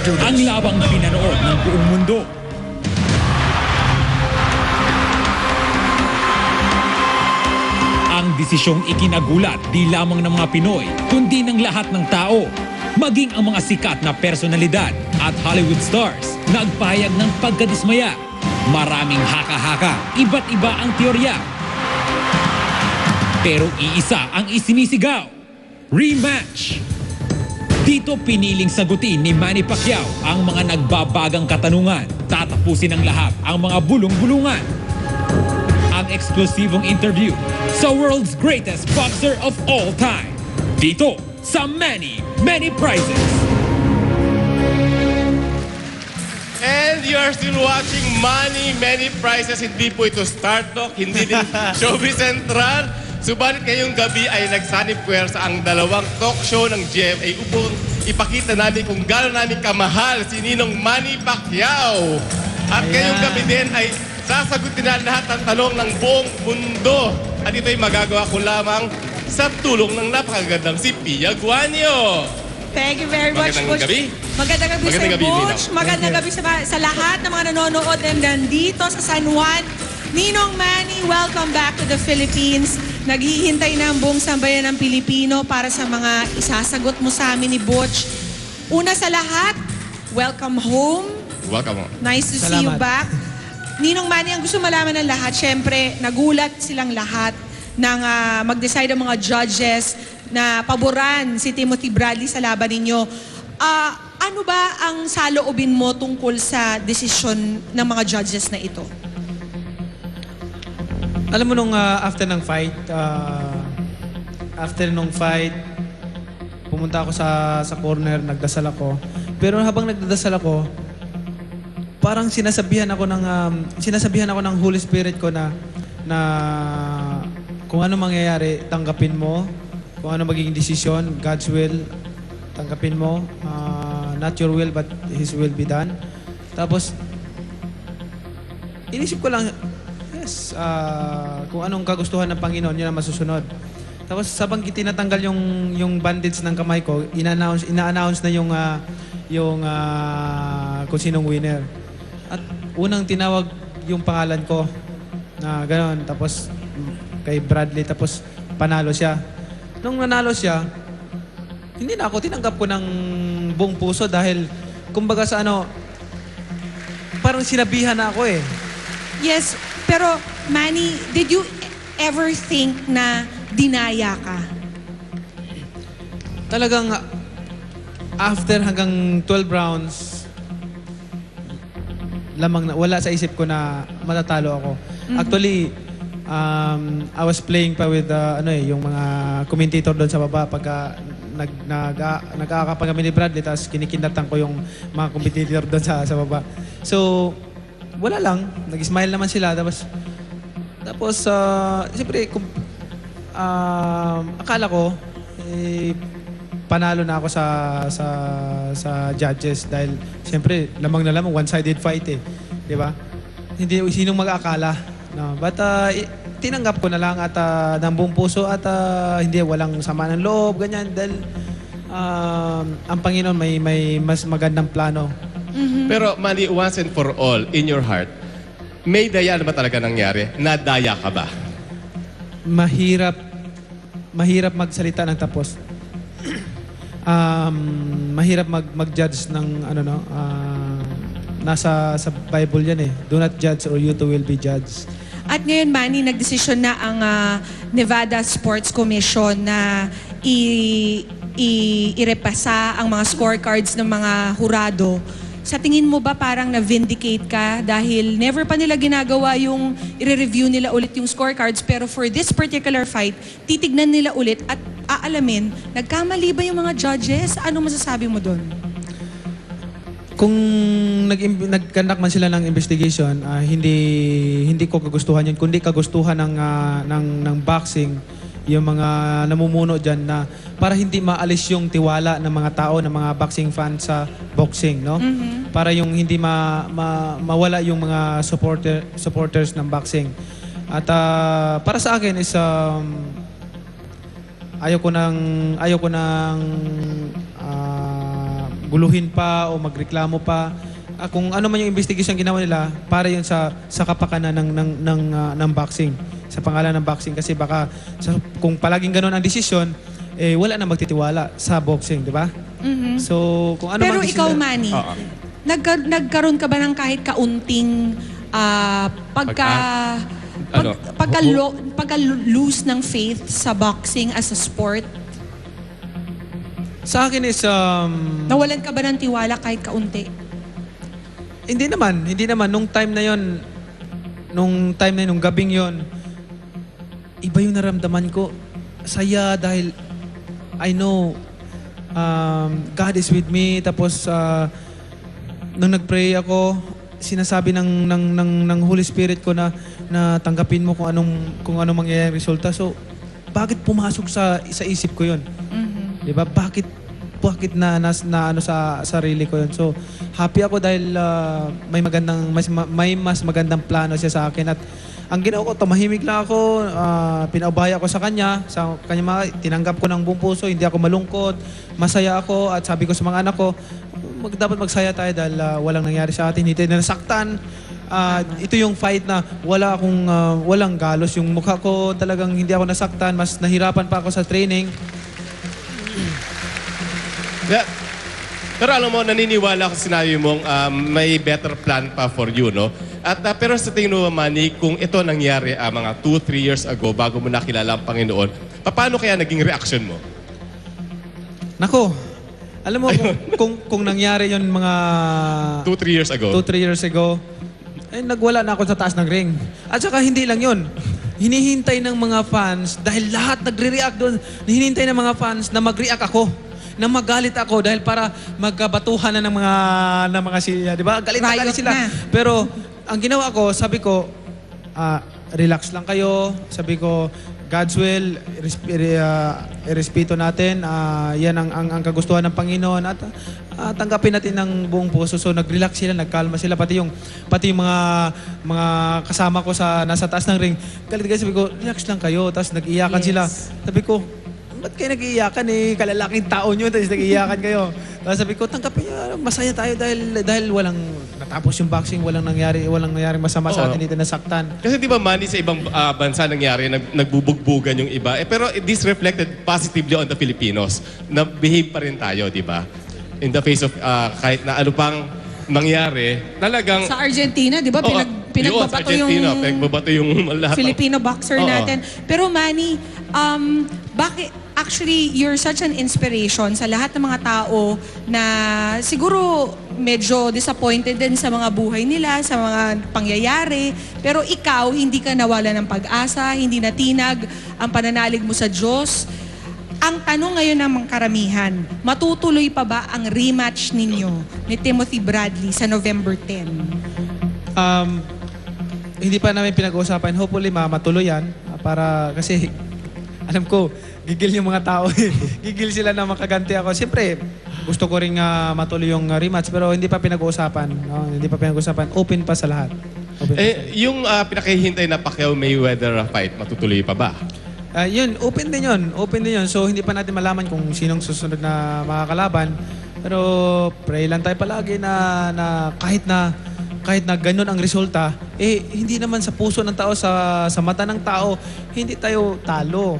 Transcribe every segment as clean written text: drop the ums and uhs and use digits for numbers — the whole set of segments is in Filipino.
Ang labang pinanood ng buong mundo. Ang desisyong ikinagulat di lamang ng mga Pinoy, kundi ng lahat ng tao. Maging ang mga sikat na personalidad at Hollywood stars nagpayag ng pagkadismaya. Maraming haka-haka, iba't iba ang teorya. Pero iisa ang isinisigaw, rematch. Dito piniling sagutin ni Manny Pacquiao ang mga nagbabagang katanungan. Tatapusin ng lahat ang mga bulong-bulungan. Ang eksklusibong interview sa world's greatest boxer of all time. Dito sa Manny Prizes. And you are still watching Many Prizes. Hindi po ito Star Talk, hindi din Showbiz Central. Subalit ngayong gabi ay nagsanib puwersa ang dalawang talk show ng GMA upang ipakita namin kung gaano namin kamahal si Ninong Manny Pacquiao. At ngayong gabi din ay sasagutin na lahat ng tanong ng buong mundo. At ito'y magagawa ko lamang sa tulong ng napakagandang si Pia Guanio. Thank you very much, Magandang Butch. gabi. Magandang gabi Magandang sa gabi, Butch. Ninong. Magandang gabi sa lahat ng mga nanonood and nandito sa San Juan. Ninong Manny, welcome back to the Philippines. Naghihintay na ang buong sambayan ng Pilipino para sa mga isasagot mo sa amin ni Butch. Una sa lahat, welcome home. Welcome. Nice to see you back. Ninong Manny, ang gusto malaman ng lahat, syempre, nagulat silang lahat nang mag-decide ang mga judges na paboran si Timothy Bradley sa laban ninyo. Ano ba ang saloobin mo tungkol sa desisyon ng mga judges na ito? Alam mo nung after nung fight, pumunta ako sa corner, nagdasal ako. Pero habang nagdadasal ako, parang sinasabihan ako ng Holy Spirit ko na kung ano mangyayari, tanggapin mo. Kung ano magiging desisyon, God's will, tanggapin mo. Not your will, but His will be done. Tapos, inisip ko lang, yes, kung anong kagustuhan ng Panginoon, yun ang masusunod. Tapos, sabang tinatanggal yung bandage ng kamay ko, ina-announce na yung kung sinong winner. At unang tinawag yung pangalan ko na gano'n. Tapos, kay Bradley, tapos panalo siya. Nung nanalo siya, hindi na ako, tinanggap ko ng buong puso dahil kumbaga sa parang sinabihan na ako eh. Yes, pero Manny, did you ever think na dinaya ka? Talagang after hanggang 12 rounds, wala sa isip ko na matatalo ako. Actually, I was playing pa with yung mga commentator doon sa baba pagka nag-aakapag kami ni Bradley, tapos kinikinatan ko yung mga competitor doon sa baba. So, wala lang. Nag-smile naman sila. Tapos siyempre, akala ko, panalo na ako sa judges dahil siyempre, lamang na lamang, one-sided fight eh. Di ba? Hindi, sinong mag-akala. No? But tinanggap ko na lang at ng buong puso at walang sama ng loob, ganyan. Dahil ang Panginoon may mas magandang plano. Pero Manny, once and for all, in your heart, may daya na ba talaga nangyari? Nadaya ka ba? Mahirap magsalita ng tapos. Mahirap mag-judge ng nasa sa Bible yan eh. Do not judge or you too will be judged. At ngayon, Manny, nagdesisyon na ang Nevada Sports Commission na irepasa ang mga scorecards ng mga hurado. Sa tingin mo ba parang na-vindicate ka dahil never pa nila ginagawa yung i-review nila ulit yung scorecards, pero for this particular fight, titignan nila ulit at aalamin, nagkamali ba yung mga judges? Ano masasabi mo doon? Kung nag-conduct man sila ng investigation, hindi ko kagustuhan yun, kundi kagustuhan ng boxing, yung mga namumuno dyan na para hindi maalis yung tiwala ng mga tao, ng mga boxing fans sa boxing, no? Para yung hindi mawala yung mga supporters ng boxing. At para sa akin is ayaw ko nang guluhin pa o magreklamo pa. Kung ano man yung investigation ginawa nila, para yun sa kapakanan ng boxing, sa pangalan ng boxing. Kasi baka kung palaging ganun ang desisyon, wala na magtitiwala sa boxing, di ba? So, kung ano Pero mang ikaw, desisyon- Manny, nagkaroon ka ba ng kahit kaunting pagka-lose ng faith sa boxing as a sport? Sa akin is, Nawalan ka ba ng tiwala kahit kaunti? hindi naman. Nung time na yon, nung gabing yon, iba yung naramdaman ko. Saya dahil I know God is with me. Tapos, nung nag-pray ako, sinasabi ng Holy Spirit ko na tanggapin mo kung anong mangyayari resulta. So, bakit pumasok sa isip ko yun? Di ba? Bakit na ano sa sarili ko yun? So, happy ako dahil may mas magandang plano siya sa akin. At ang ginawa ko, tumahimik lang ako, pinaubaya ko sa kanya, tinanggap ko ng buong puso, hindi ako malungkot, masaya ako, at sabi ko sa mga anak ko, dapat magsaya tayo dahil walang nangyari sa atin, hindi tayo nasaktan. Ito yung fight na walang galos. Yung mukha ko talagang hindi ako nasaktan, mas nahirapan pa ako sa training. Yeah. Pero alam mo, naniniwala ako sinabi mong may better plan pa for you, no? At pero sa tingin mo, Manny, kung ito nangyari mga 2-3 years ago, bago mo nakilala ang Panginoon, paano kaya naging reaction mo? Nako, alam mo kung nangyari yon mga 2-3 years ago? 2-3 years ago, nagwala na ako sa taas ng ring. At saka hindi lang yon. Hinihintay ng mga fans, dahil lahat nagre-react doon, hinihintay ng mga fans na mag-react ako, na magalit ako dahil para magkabatuhan na ng mga sila, di ba? Galit na galit Riot sila. na. Pero ang ginawa ko, sabi ko, relax lang kayo. Sabi ko, God's will, irespeto natin. Yan ang kagustuhan ng Panginoon at tanggapin natin ng buong puso. So nag-relax sila, nagkalma sila, pati yung mga kasama ko nasa taas ng ring. Galit, sabi ko, relax lang kayo. Tapos nag-iyakan sila. Sabi ko, ba't kayo nag-iiyakan kalalaking tao nyo, tapos nag-iiyakan kayo. Tapos sabi ko, tanggapin nyo, masaya tayo dahil walang natapos yung boxing, walang nangyari masama sa atin, dito nasaktan. Kasi di ba, Manny, sa ibang bansa nangyari, nagbubugbugan yung iba. Pero this reflected positively on the Filipinos. Na behave pa rin tayo, di ba? In the face of kahit na ano pang mangyari, talagang... Sa Argentina, di ba? Pinagbabato pinagbabato yung lahat. Filipino boxer Oo. natin. Pero Manny, bakit actually you're such an inspiration sa lahat ng mga tao na siguro medyo disappointed din sa mga buhay nila, sa mga pangyayari. Pero ikaw, hindi ka nawala ng pag-asa, hindi natinag ang pananalig mo sa Diyos. Ang tanong ngayon ng mga karamihan, matutuloy pa ba ang rematch ninyo ni Timothy Bradley sa November 10? Hindi pa namin pinag-uusapan. Hopefully, matuloy yan. Kasi, alam ko, gigil yung mga tao. Gigil sila na makaganti ako. Siyempre, gusto ko rin matuloy yung rematch, pero hindi pa pinag-uusapan. No? Hindi pa pinag-uusapan. Open pa sa lahat. Yung pinakihintay na Pacquiao-Mayweather fight, matutuloy pa ba? Yun, open din yun. So, hindi pa natin malaman kung sinong susunod na makakalaban. Pero, pray lang tayo palagi na kahit na ganun ang resulta, hindi naman sa puso ng tao, sa mata ng tao, hindi tayo talo.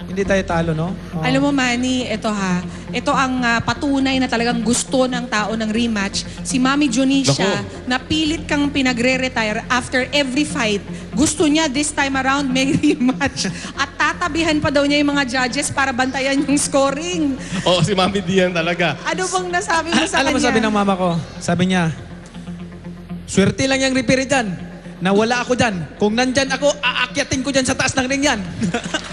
Hindi tayo talo, no? Alam mo, Manny, ito ang patunay na talagang gusto ng tao ng rematch. Si Mami Junisha, napilit kang pinagre-retire after every fight. Gusto niya this time around may rematch. At tatabihan pa daw niya yung mga judges para bantayan yung scoring. Oo, si Mami Dian talaga. Ano bang nasabi mo sa Alam mo kanya? sabi ng mama ko? Sabi niya, swerte lang yung referee dyan. Nawala ako dyan. Kung nandyan ako, aakyatin ko dyan sa taas ng ring yan.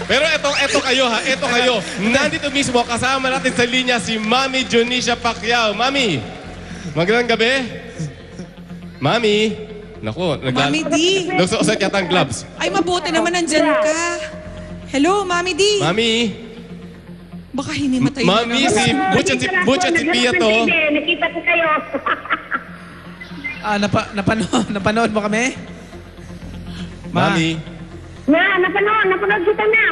Pero eto kayo ha, eto kayo. Nandito mismo, kasama natin sa linya si Mami Junisha Pacquiao. Mami, magandang gabi. Mami, naku, Mami D. nagsuot yata ang gloves. Ay, mabuti naman nandyan ka. Hello, Mami D. Mami, Baka hinimatay Mami, si Butch at si Pia to. Nakita ko kayo. Napanood mo kami? Mami, Napanood kita na.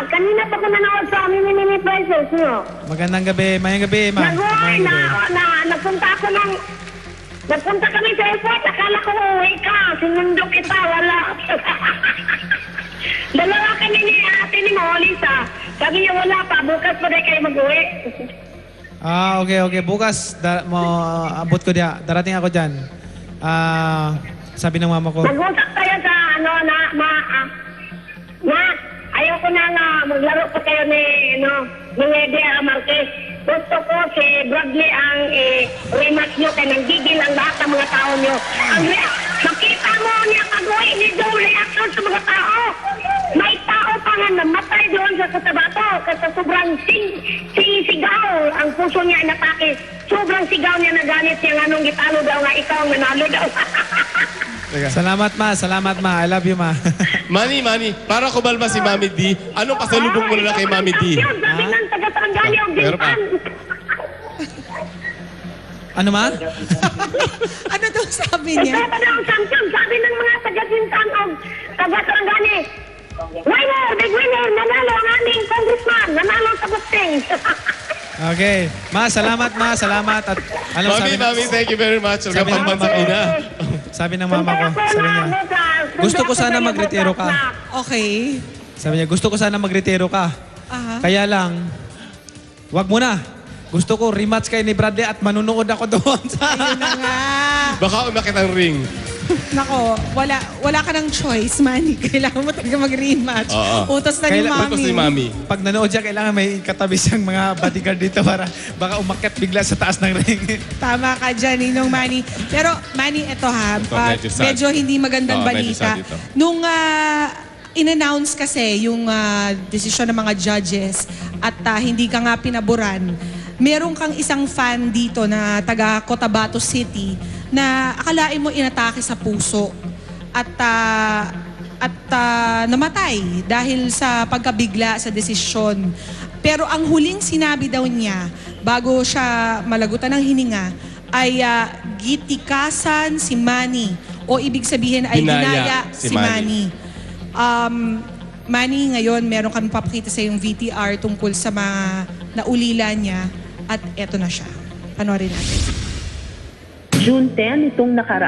Kanina pa ko nanood sa mini prices nyo. Magandang gabi. Mayang gabi, ma. Nag-uwi Mayang na, gabi. nagpunta kami sa airport, akala ko uuwi ka. Sinundo kita, wala. Dalawa kami ni ate ni mo, Lisa. Sabi niya wala pa, bukas pa rin kayo mag-uwi. Okay. Bukas, abot ko diya. Darating ako dyan. Sabi ng mama ko. Mag-usap tayo sa ayaw ko na maglaro pa kayo ni Eddie Marquez. Gusto ko si Bradley ang rematch nyo kaya nanggigil ang lahat ng mga tao nyo. Makita mo niya pag-uwi ni Joe reaction sa mga tao. May tao pa nga namatay doon sa Cotabato kasi sobrang sigaw ang puso niya inatake. Sobrang sigaw niya na ganit niya anong gitalo daw nga ikaw ang nanalo daw. Salamat, ma. I love you, ma. Manny, para kumalma si Mami D, anong pasalubong mo na lang kay Mami D? Sabi ng taga-Sarangani ang Meron pa. Bintan. Ano, ma? Ano daw sabi niya? Ito ang champion, sabi ng mga taga-Bintan o taga-Sarangani. Big winner, nanalo ang aming congressman, nanalo sa boxing. Okay. Ma, salamat, ma. Salamat. At alam, Mami, thank you very much. Huwag Sabi kang ng pambansain na. sabi ng mama ko, sabi niya, gusto ko sana magretiro ka. Okay. Sabi niya, gusto ko sana magretiro ka. Aha. Kaya lang, wag mo na. Gusto ko rematch kayo ni Bradley at manunood ako doon sa... Ayun na nga. Baka umakit ang ring. Nako, wala ka ng choice, Manny. Kailangan mo talaga mag-rematch. Oo. Utos na ni Kailangan- Mami. Utos ni Mami. Pag nanood siya, kailangan may katabi siyang mga bodyguard dito para baka umakyat bigla sa taas ng ring. Tama ka dyan, Ninong Manny. Pero, Manny, ito ha. Ito, medyo sad. medyo hindi magandang Oo, medyo balita. sad ito. Nung in-announce kasi yung desisyon ng mga judges at hindi ka nga pinaboran, meron kang isang fan dito na taga Cotabato City na akalain mo inatake sa puso at namatay dahil sa pagkabigla sa desisyon. Pero ang huling sinabi daw niya bago siya malagutan ng hininga ay gitikasan si Manny o ibig sabihin ay Ginaya ginaya si si Manny. Manny, ngayon meron kami papakita sa yung VTR tungkol sa mga naulila niya at eto na siya. Panoorin natin. June 10 itong nakaraan.